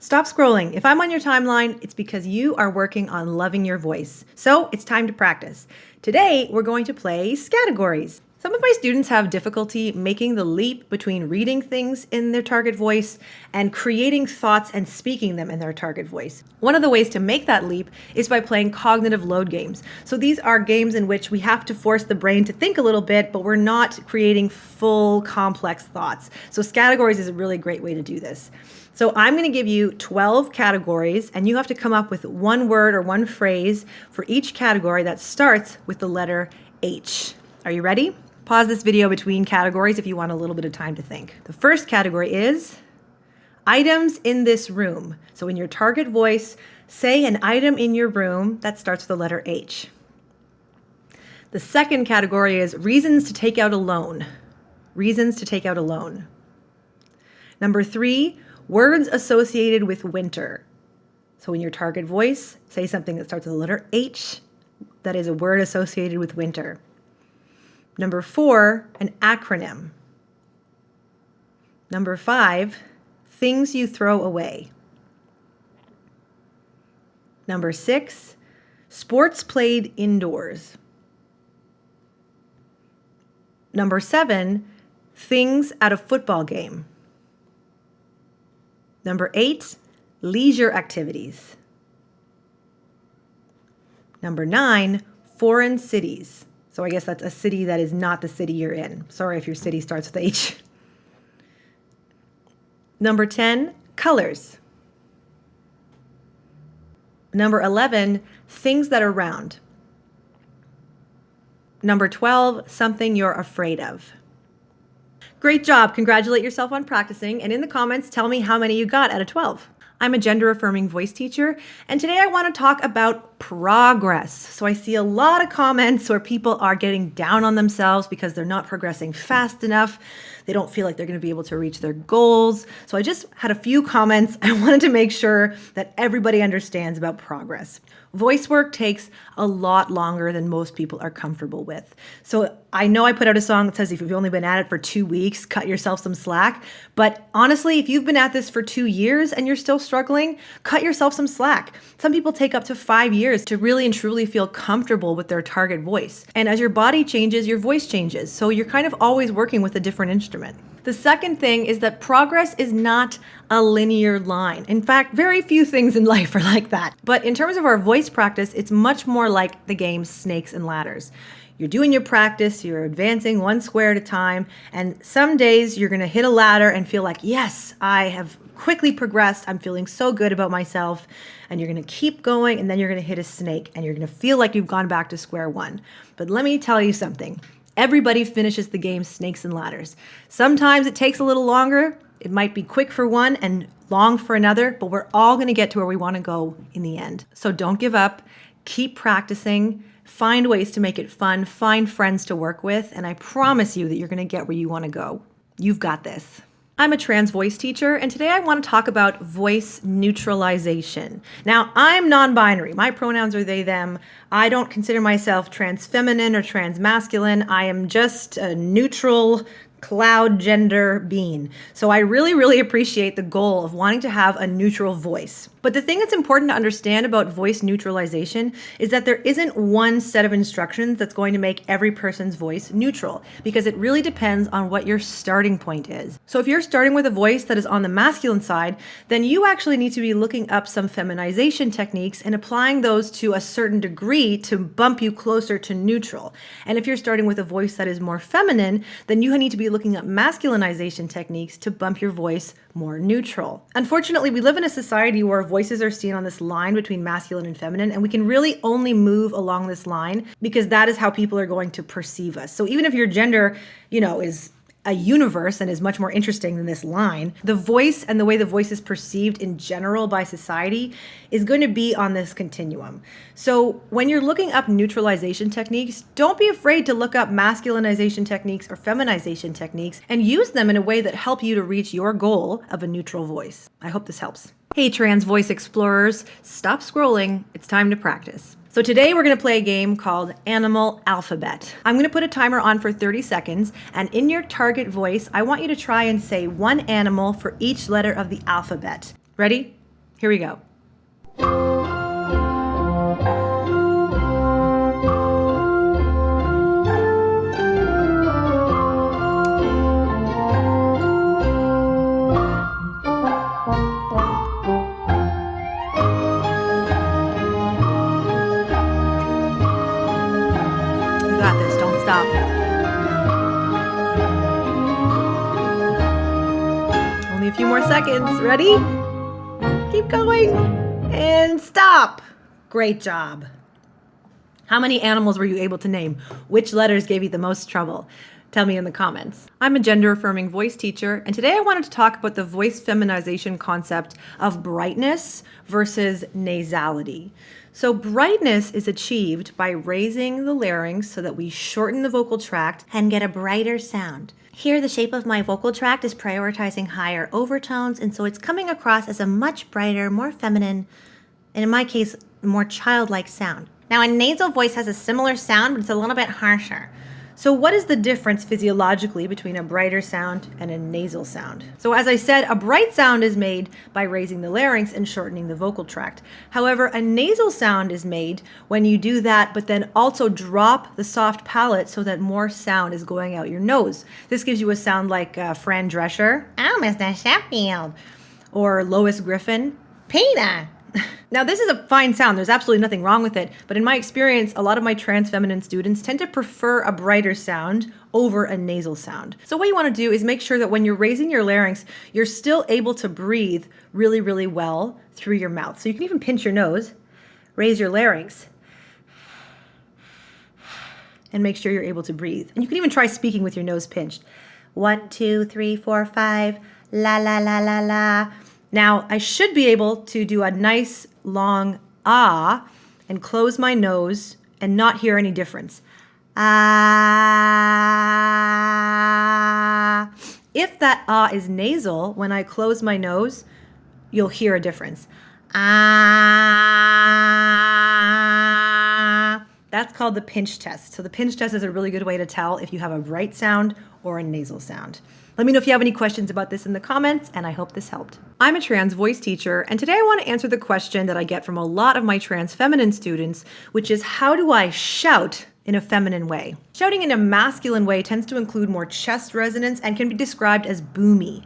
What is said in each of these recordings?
Stop scrolling. If I'm on your timeline, it's because you are working on loving your voice. So it's time to practice. Today, we're going to play categories. Some of my students have difficulty making the leap between reading things in their target voice and creating thoughts and speaking them in their target voice. One of the ways to make that leap is by playing cognitive load games. So these are games in which we have to force the brain to think a little bit, but we're not creating full complex thoughts. So categories is a really great way to do this. So I'm going to give you 12 categories, and you have to come up with one word or one phrase for each category that starts with the letter H. Are you ready? Pause this video between categories if you want a little bit of time to think. The first category is items in this room. So in your target voice, say an item in your room that starts with the letter H. The second category is reasons to take out a loan. Reasons to take out a loan. Number 3, words associated with winter. So in your target voice, say something that starts with the letter H that is a word associated with winter. Number 4, an acronym. Number 5, things you throw away. Number 6, sports played indoors. Number 7, things at a football game. Number 8, leisure activities. Number 9, foreign cities. So I guess that's a city that is not the city you're in. Sorry if your city starts with H. Number 10, colors. Number 11, things that are round. Number 12, something you're afraid of. Great job. Congratulate yourself on practicing, and in the comments, tell me how many you got out of 12. I'm a gender-affirming voice teacher, and today I want to talk about progress. So I see a lot of comments where people are getting down on themselves because they're not progressing fast enough. They don't feel like they're going to be able to reach their goals. So I just had a few comments. I wanted to make sure that everybody understands about progress. Voice work takes a lot longer than most people are comfortable with. So I know I put out a song that says if you've only been at it for 2 weeks, cut yourself some slack. But honestly, if you've been at this for 2 years and you're still struggling, cut yourself some slack. Some people take up to 5 years to really and truly feel comfortable with their target voice. And as your body changes, your voice changes. So you're kind of always working with a different instrument. The second thing is that progress is not a linear line. In fact, very few things in life are like that. But in terms of our voice practice, it's much more like the game Snakes and Ladders. You're doing your practice, you're advancing one square at a time, and some days you're gonna hit a ladder and feel like, yes, I have quickly progressed, I'm feeling so good about myself, and you're gonna keep going, and then you're gonna hit a snake, and you're gonna feel like you've gone back to square one. But let me tell you something. Everybody finishes the game Snakes and Ladders. Sometimes it takes a little longer. It might be quick for one and long for another, but we're all gonna get to where we wanna go in the end. So don't give up, keep practicing, find ways to make it fun, find friends to work with, and I promise you that you're gonna get where you wanna go. You've got this. I'm a trans voice teacher, and today I want to talk about voice neutralization. Now, I'm non-binary. My pronouns are they, them. I don't consider myself trans feminine or trans masculine. I am just a neutral cloud gender being. So I really, really appreciate the goal of wanting to have a neutral voice. But the thing that's important to understand about voice neutralization is that there isn't one set of instructions that's going to make every person's voice neutral, because it really depends on what your starting point is. So if you're starting with a voice that is on the masculine side, then you actually need to be looking up some feminization techniques and applying those to a certain degree to bump you closer to neutral. And if you're starting with a voice that is more feminine, then you need to be looking up masculinization techniques to bump your voice more neutral. Unfortunately, we live in a society where voices are seen on this line between masculine and feminine, and we can really only move along this line because that is how people are going to perceive us. So even if your gender, is a universe and is much more interesting than this line, the voice and the way the voice is perceived in general by society is going to be on this continuum. So when you're looking up neutralization techniques, don't be afraid to look up masculinization techniques or feminization techniques and use them in a way that help you to reach your goal of a neutral voice. I hope this helps. Hey, trans voice explorers, stop scrolling. It's time to practice. So today we're gonna play a game called Animal Alphabet. I'm gonna put a timer on for 30 seconds, and in your target voice, I want you to try and say one animal for each letter of the alphabet. Ready? Here we go. You got this. Don't stop. Only a few more seconds. Ready? Keep going. And stop. Great job. How many animals were you able to name? Which letters gave you the most trouble? Tell me in the comments. I'm a gender-affirming voice teacher, and today I wanted to talk about the voice feminization concept of brightness versus nasality. So brightness is achieved by raising the larynx so that we shorten the vocal tract and get a brighter sound. Here, the shape of my vocal tract is prioritizing higher overtones, and so it's coming across as a much brighter, more feminine, and in my case, more childlike sound. Now, a nasal voice has a similar sound, but it's a little bit harsher. So what is the difference physiologically between a brighter sound and a nasal sound? So as I said, a bright sound is made by raising the larynx and shortening the vocal tract. However, a nasal sound is made when you do that, but then also drop the soft palate so that more sound is going out your nose. This gives you a sound like Fran Drescher, "Oh, Mr. Sheffield," or Lois Griffin, "Peter." Now, this is a fine sound. There's absolutely nothing wrong with it. But in my experience, a lot of my trans feminine students tend to prefer a brighter sound over a nasal sound. So what you want to do is make sure that when you're raising your larynx, you're still able to breathe really, really well through your mouth. So you can even pinch your nose, raise your larynx, and make sure you're able to breathe. And you can even try speaking with your nose pinched. 1, 2, 3, 4, 5, la, la, la, la, la. Now, I should be able to do a nice long ah and close my nose and not hear any difference. Ah. If that ah is nasal, when I close my nose, you'll hear a difference. Ah. That's called the pinch test. So the pinch test is a really good way to tell if you have a bright sound or a nasal sound. Let me know if you have any questions about this in the comments, and I hope this helped. I'm a trans voice teacher, and today I want to answer the question that I get from a lot of my trans feminine students, which is, how do I shout in a feminine way? Shouting in a masculine way tends to include more chest resonance and can be described as boomy.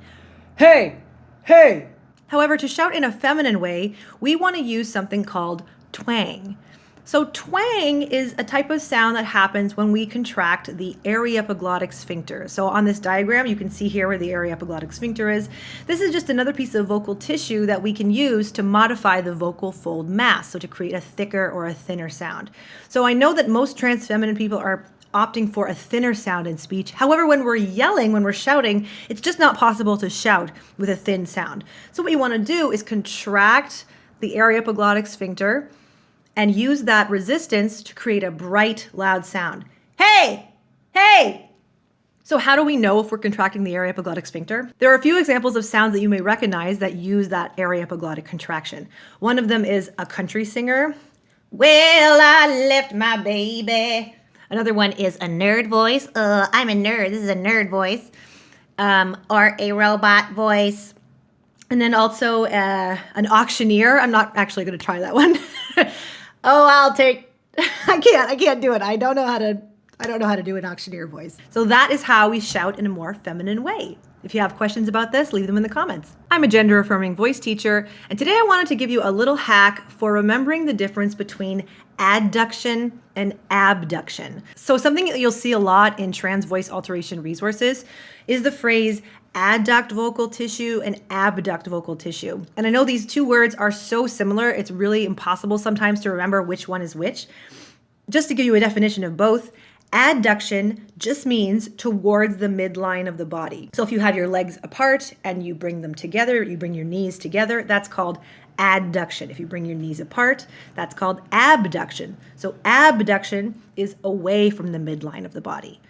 Hey, hey. However, to shout in a feminine way, we want to use something called twang. So twang is a type of sound that happens when we contract the aryepiglottic sphincter. So on this diagram, you can see here where the aryepiglottic sphincter is. This is just another piece of vocal tissue that we can use to modify the vocal fold mass, so to create a thicker or a thinner sound. So I know that most trans feminine people are opting for a thinner sound in speech. However, when we're yelling, when we're shouting, it's just not possible to shout with a thin sound. So what you want to do is contract the aryepiglottic sphincter and use that resistance to create a bright, loud sound. Hey, hey. So how do we know if we're contracting the aryepiglottic sphincter? There are a few examples of sounds that you may recognize that use that aryepiglottic contraction. One of them is a country singer. Well, I left my baby. Another one is a nerd voice. I'm a nerd. This is a nerd voice. Or a robot voice. And then also an auctioneer. I'm not actually going to try that one. Oh, I can't do it. I don't know how to do an auctioneer voice. So that is how we shout in a more feminine way. If you have questions about this, leave them in the comments. I'm a gender-affirming voice teacher, and today I wanted to give you a little hack for remembering the difference between adduction and abduction. So something that you'll see a lot in trans voice alteration resources is the phrase adduct vocal tissue and abduct vocal tissue. And I know these two words are so similar, it's really impossible sometimes to remember which one is which. Just to give you a definition of both, adduction just means towards the midline of the body. So if you have your legs apart and you bring them together, you bring your knees together, that's called adduction. If you bring your knees apart, that's called abduction. So abduction is away from the midline of the body.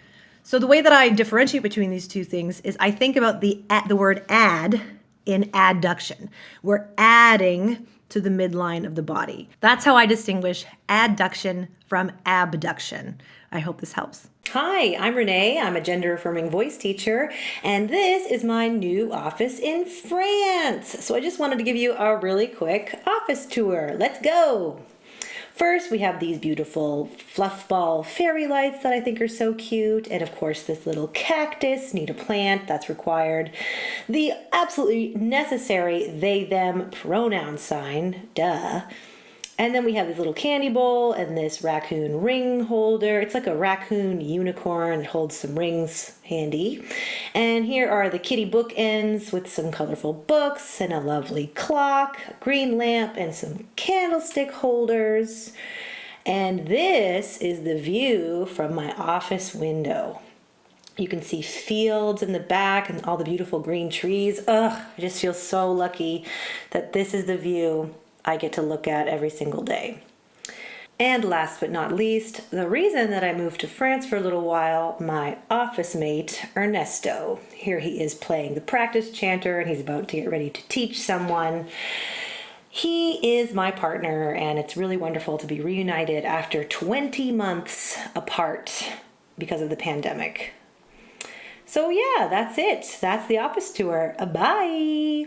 So the way that I differentiate between these two things is I think about the word add in adduction. We're adding to the midline of the body. That's how I distinguish adduction from abduction. I hope this helps. Hi, I'm Renee. I'm a gender-affirming voice teacher, and this is my new office in France. So I just wanted to give you a really quick office tour. Let's go. First, we have these beautiful fluff ball fairy lights that I think are so cute. And of course, this little cactus, need a plant, that's required. The absolutely necessary they, them pronoun sign, duh. And then we have this little candy bowl and this raccoon ring holder. It's like a raccoon unicorn. It holds some rings handy. And here are the kitty bookends with some colorful books and a lovely clock, a green lamp, and some candlestick holders. And this is the view from my office window. You can see fields in the back and all the beautiful green trees. Ugh, I just feel so lucky that this is the view I get to look at every single day. And last but not least, the reason that I moved to France for a little while, my office mate, Ernesto. Here he is playing the practice chanter and he's about to get ready to teach someone. He is my partner and it's really wonderful to be reunited after 20 months apart because of the pandemic. So yeah, that's it. That's the office tour. Bye.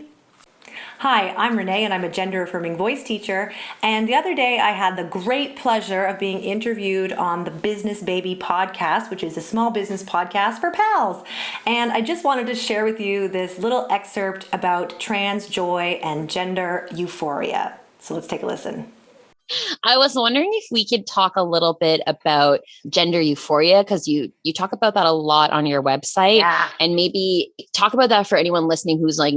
Hi, I'm Renee and I'm a gender-affirming voice teacher, and the other day I had the great pleasure of being interviewed on the Business Baby podcast, which is a small business podcast for pals. And I just wanted to share with you this little excerpt about trans joy and gender euphoria. So let's take a listen. I was wondering if we could talk a little bit about gender euphoria, because you talk about that a lot on your website, and maybe talk about that for anyone listening who's like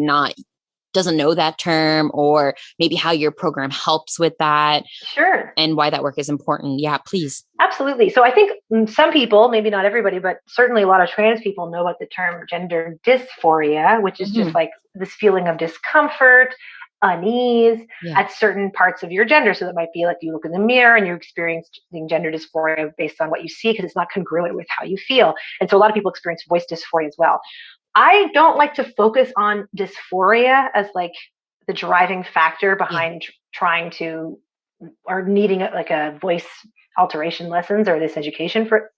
doesn't know that term, or maybe how your program helps with that. Sure. And why that work is important. Yeah, please. Absolutely. So I think some people, maybe not everybody, but certainly a lot of trans people know about the term gender dysphoria, which is just like this feeling of discomfort, unease at certain parts of your gender. So that might be like you look in the mirror and you're experiencing gender dysphoria based on what you see because it's not congruent with how you feel. And so a lot of people experience voice dysphoria as well. I don't like to focus on dysphoria as like the driving factor behind trying to or needing like a voice alteration lessons or this education for,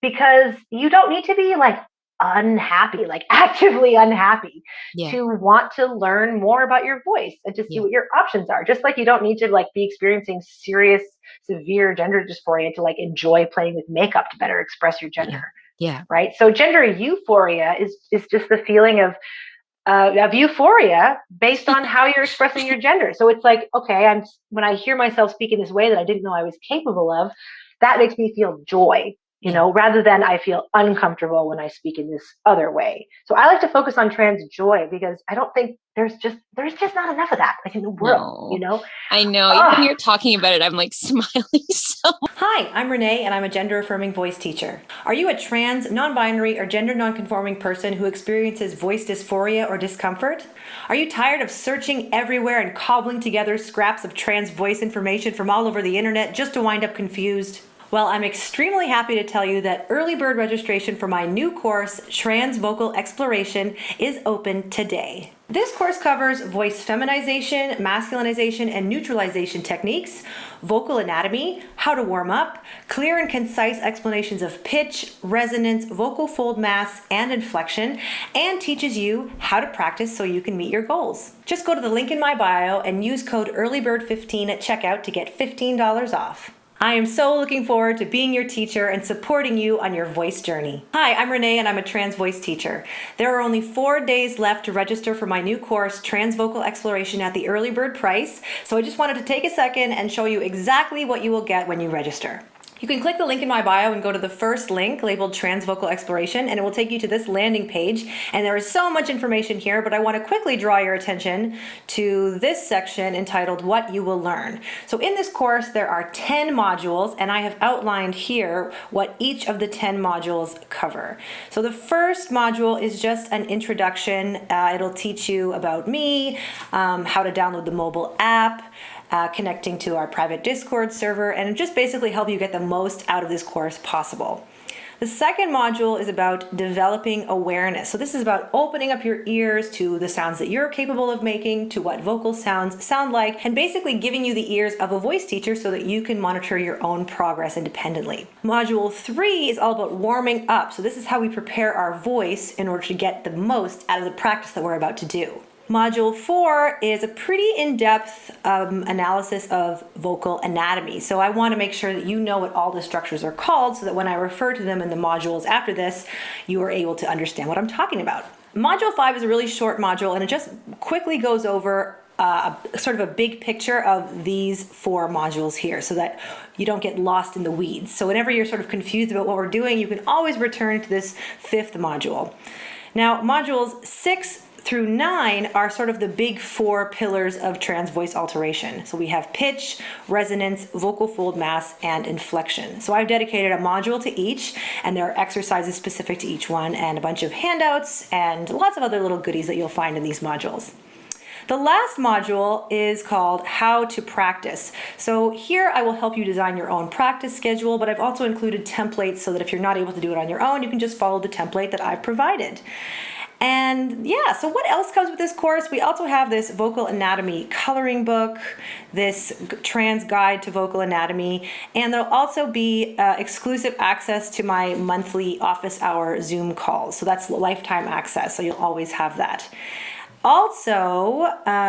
because you don't need to be like unhappy, like actively unhappy to want to learn more about your voice and to see what your options are. Just like you don't need to like be experiencing serious, severe gender dysphoria to like enjoy playing with makeup to better express your gender. Yeah. Right. So gender euphoria is just the feeling of euphoria based on how you're expressing your gender. So it's like, okay, when I hear myself speak in this way that I didn't know I was capable of, that makes me feel joy, rather than I feel uncomfortable when I speak in this other way. So I like to focus on trans joy because I don't think there's just not enough of that like in the world, I know. Even when you're talking about it, I'm like smiling so much. Hi, I'm Renee and I'm a gender-affirming voice teacher. Are you a trans, non-binary, or gender non-conforming person who experiences voice dysphoria or discomfort? Are you tired of searching everywhere and cobbling together scraps of trans voice information from all over the internet just to wind up confused? Well, I'm extremely happy to tell you that early bird registration for my new course, Trans Vocal Exploration, is open today. This course covers voice feminization, masculinization, and neutralization techniques, vocal anatomy, how to warm up, clear and concise explanations of pitch, resonance, vocal fold mass, and inflection, and teaches you how to practice so you can meet your goals. Just go to the link in my bio and use code EARLYBIRD15 at checkout to get $15 off. I am so looking forward to being your teacher and supporting you on your voice journey. Hi, I'm Renee and I'm a trans voice teacher. There are only 4 days left to register for my new course, Trans Vocal Exploration, at the early bird price. So I just wanted to take a second and show you exactly what you will get when you register. You can click the link in my bio and go to the first link labeled Trans Vocal Exploration, and it will take you to this landing page. And there is so much information here, but I want to quickly draw your attention to this section entitled What You Will Learn. So in this course, there are 10 modules, and I have outlined here what each of the 10 modules cover. So the first module is just an introduction. It'll teach you about me, how to download the mobile app, connecting to our private Discord server, and just basically help you get the most out of this course possible. The second module is about developing awareness. So this is about opening up your ears to the sounds that you're capable of making, to what vocal sounds sound like, and basically giving you the ears of a voice teacher so that you can monitor your own progress independently. Module 3 is all about warming up. So this is how we prepare our voice in order to get the most out of the practice that we're about to do. Module 4 is a pretty in-depth analysis of vocal anatomy. So I want to make sure that you know what all the structures are called so that when I refer to them in the modules after this, you are able to understand what I'm talking about. Module 5 is a really short module, and it just quickly goes over sort of a big picture of these 4 modules here so that you don't get lost in the weeds. So whenever you're sort of confused about what we're doing, you can always return to this 5th module. Now, modules 6 through 9 are sort of the big 4 pillars of trans voice alteration. So we have pitch, resonance, vocal fold mass, and inflection. So I've dedicated a module to each, and there are exercises specific to each one, and a bunch of handouts, and lots of other little goodies that you'll find in these modules. The last module is called How to Practice. So here I will help you design your own practice schedule, but I've also included templates so that if you're not able to do it on your own, you can just follow the template that I've provided. And yeah, so what else comes with this course? We also have this vocal anatomy coloring book, this trans guide to vocal anatomy, and there'll also be exclusive access to my monthly office hour Zoom calls. So that's lifetime access, so you'll always have that. Also,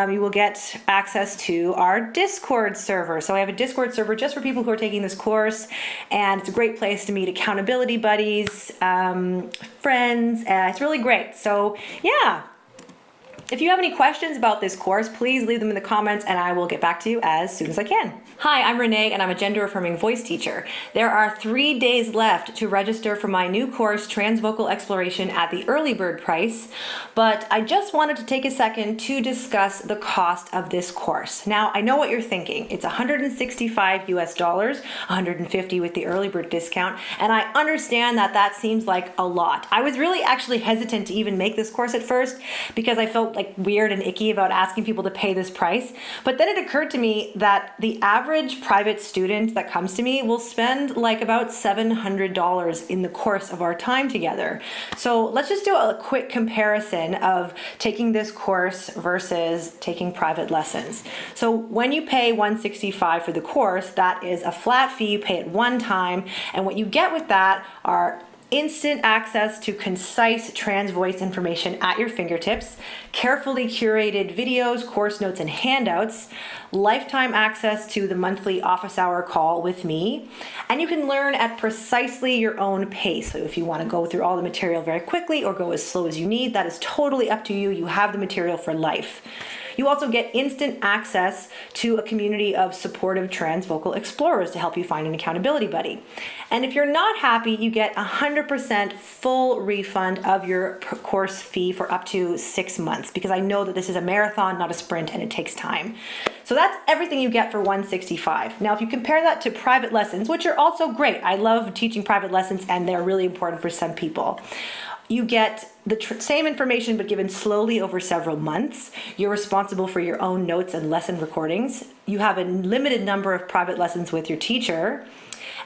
you will get access to our Discord server. So I have a Discord server just for people who are taking this course, and it's a great place to meet accountability buddies, friends. It's really great. So yeah, if you have any questions about this course, please leave them in the comments and I will get back to you as soon as I can. Hi, I'm Renee and I'm a gender-affirming voice teacher. There are 3 days left to register for my new course, Trans Vocal Exploration, at the early bird price, but I just wanted to take a second to discuss the cost of this course. Now, I know what you're thinking. It's $165 US, $150 with the early bird discount, and I understand that that seems like a lot. I was really actually hesitant to even make this course at first because I felt like weird and icky about asking people to pay this price. But then it occurred to me that the average private student that comes to me will spend like about $700 in the course of our time together. So let's just do a quick comparison of taking this course versus taking private lessons. So when you pay $165 for the course, that is a flat fee. You pay it one time, and what you get with that are instant access to concise trans voice information at your fingertips, carefully curated videos, course notes, and handouts, lifetime access to the monthly office hour call with me, and you can learn at precisely your own pace. So if you want to go through all the material very quickly or go as slow as you need, that is totally up to you. You have the material for life. You also get instant access to a community of supportive trans vocal explorers to help you find an accountability buddy. And if you're not happy, you get 100% full refund of your course fee for up to 6 months, because I know that this is a marathon, not a sprint, and it takes time. So that's everything you get for $165. Now, if you compare that to private lessons, which are also great, I love teaching private lessons and they're really important for some people. You get the same information but given slowly over several months. You're responsible for your own notes and lesson recordings. You have a limited number of private lessons with your teacher,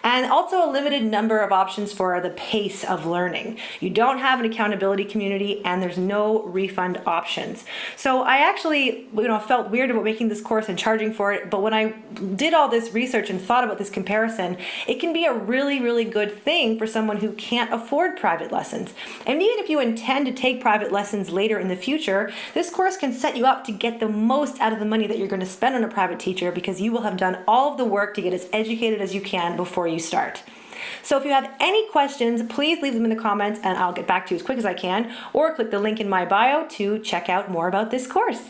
and also a limited number of options for the pace of learning. You don't have an accountability community, and there's no refund options. So I actually, felt weird about making this course and charging for it, but when I did all this research and thought about this comparison, it can be a really, really good thing for someone who can't afford private lessons. And even if you intend to take private lessons later in the future, this course can set you up to get the most out of the money that you're going to spend on a private teacher, because you will have done all of the work to get as educated as you can before you start. So if you have any questions, please leave them in the comments and I'll get back to you as quick as I can, or click the link in my bio to check out more about this course.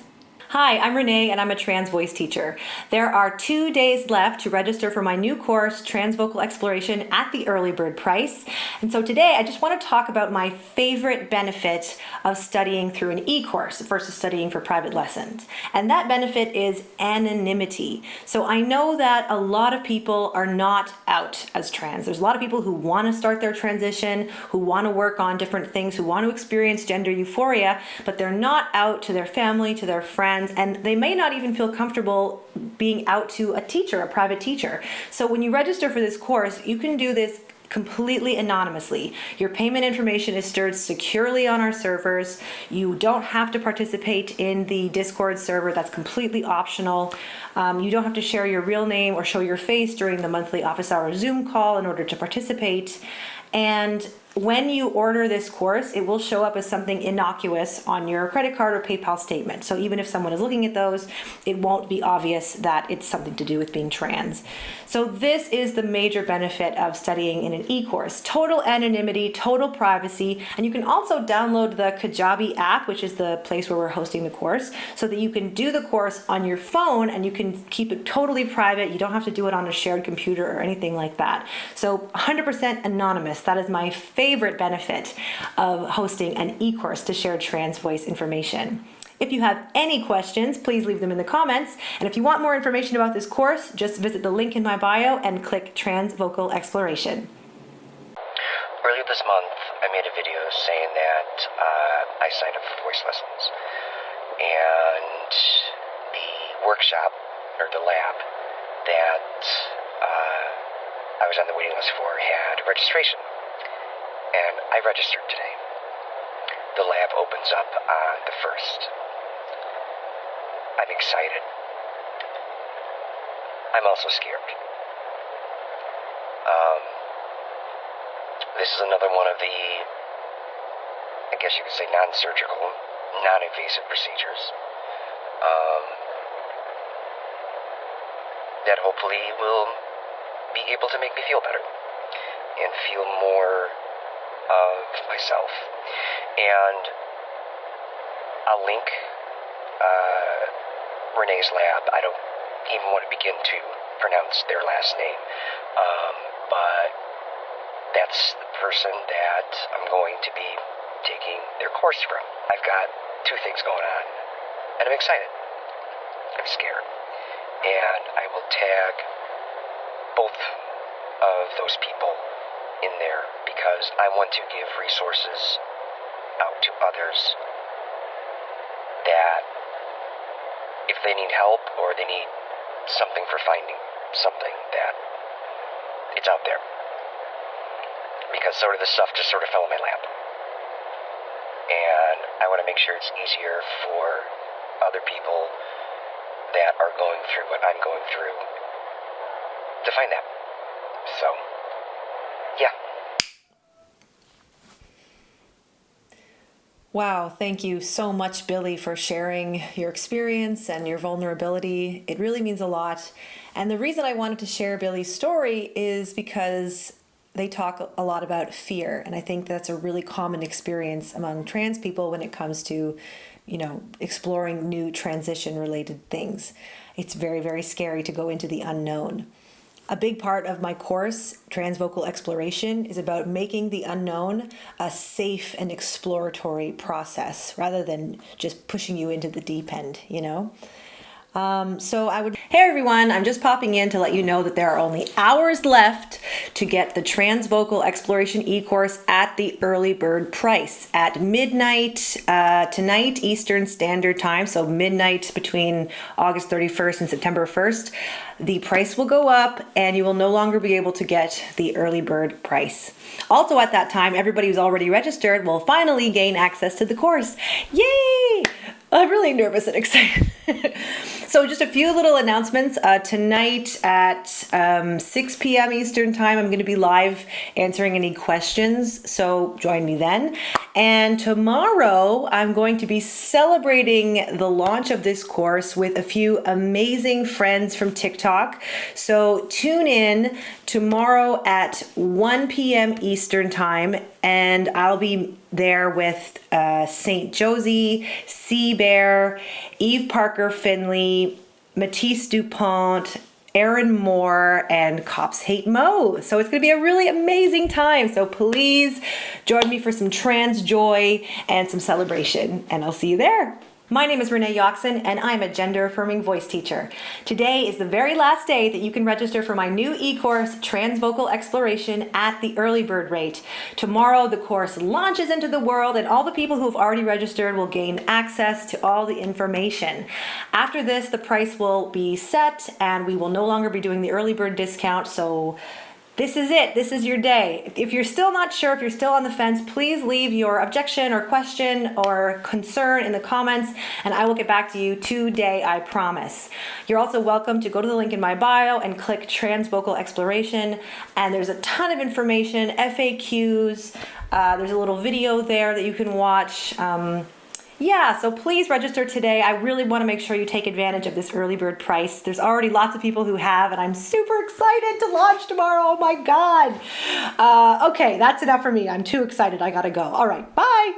Hi, I'm Renee and I'm a trans voice teacher. There are 2 days left to register for my new course, Trans Vocal Exploration, at the early bird price. And so today I just want to talk about my favorite benefit of studying through an e-course versus studying for private lessons. And that benefit is anonymity. So I know that a lot of people are not out as trans. There's a lot of people who want to start their transition, who want to work on different things, who want to experience gender euphoria, but they're not out to their family, to their friends, and they may not even feel comfortable being out to a teacher, a private teacher. So when you register for this course, you can do this completely anonymously. Your payment information is stored securely on our servers. You don't have to participate in the Discord server. That's completely optional. You don't have to share your real name or show your face during the monthly office hour Zoom call in order to participate. And when you order this course, it will show up as something innocuous on your credit card or PayPal statement. So even if someone is looking at those, it won't be obvious that it's something to do with being trans. So this is the major benefit of studying in an e-course. Total anonymity, total privacy, and you can also download the Kajabi app, which is the place where we're hosting the course, so that you can do the course on your phone and you can keep it totally private. You don't have to do it on a shared computer or anything like that. So 100% anonymous. That is my favorite benefit of hosting an e-course to share trans voice information. If you have any questions, please leave them in the comments. And if you want more information about this course, just visit the link in my bio and click Trans Vocal Exploration. Earlier this month, I made a video saying that I signed up for voice lessons. And the workshop, or the lab, that I was on the waiting list for had registration. And I registered today. The lab opens up on the 1st. I'm excited. I'm also scared. This is another one of the, I guess you could say, non-surgical, non-invasive procedures that hopefully will be able to make me feel better and feel more of myself. And I'll link Renee's lab. I don't even want to begin to pronounce their last name, but that's the person that I'm going to be taking their course from. I've got two things going on, and I'm excited. I'm scared. And I will tag both of those people in there because I want to give resources out to others that if they need help or they need something for finding something, that it's out there. Because sort of this stuff just sort of fell in my lap. And I want to make sure it's easier for other people that are going through what I'm going through to find that. So, yeah. Wow, thank you so much, Billy, for sharing your experience and your vulnerability. It really means a lot. And the reason I wanted to share Billy's story is because they talk a lot about fear. And I think that's a really common experience among trans people when it comes to, exploring new transition-related things. It's very, very scary to go into the unknown. A big part of my course, Transvocal Exploration, is about making the unknown a safe and exploratory process rather than just pushing you into the deep end, Hey everyone, I'm just popping in to let you know that there are only hours left to get the Transvocal Exploration e-course at the early bird price at midnight tonight Eastern Standard Time, so midnight between August 31st and September 1st. The price will go up and you will no longer be able to get the early bird price. Also at that time, everybody who's already registered will finally gain access to the course. Yay! I'm really nervous and excited. So just a few little announcements. Tonight at 6 p.m. Eastern Time, I'm going to be live answering any questions, so join me then. And tomorrow, I'm going to be celebrating the launch of this course with a few amazing friends from TikTok. So tune in tomorrow at 1 p.m. Eastern Time, and I'll be there with St. Josie, Sea Bear, Eve Parker Finley, Matisse DuPont, Aaron Moore, and Cops Hate Mo. So it's going to be a really amazing time. So please join me for some trans joy and some celebration, and I'll see you there. My name is Renée Yoxon, and I'm a gender-affirming voice teacher. Today is the very last day that you can register for my new e-course, Transvocal Exploration, at the early bird rate. Tomorrow, the course launches into the world, and all the people who have already registered will gain access to all the information. After this, the price will be set, and we will no longer be doing the early bird discount, so This is it. This is your day. If you're still not sure, if you're still on the fence, please leave your objection or question or concern in the comments, and I will get back to you today, I promise. You're also welcome to go to the link in my bio and click Transvocal Exploration, and there's a ton of information, FAQs, there's a little video there that you can watch. Yeah, so please register today. I really want to make sure you take advantage of this early bird price. There's already lots of people who have, and I'm super excited to launch tomorrow. Oh my God. Okay, that's enough for me. I'm too excited. I gotta go. All right, bye.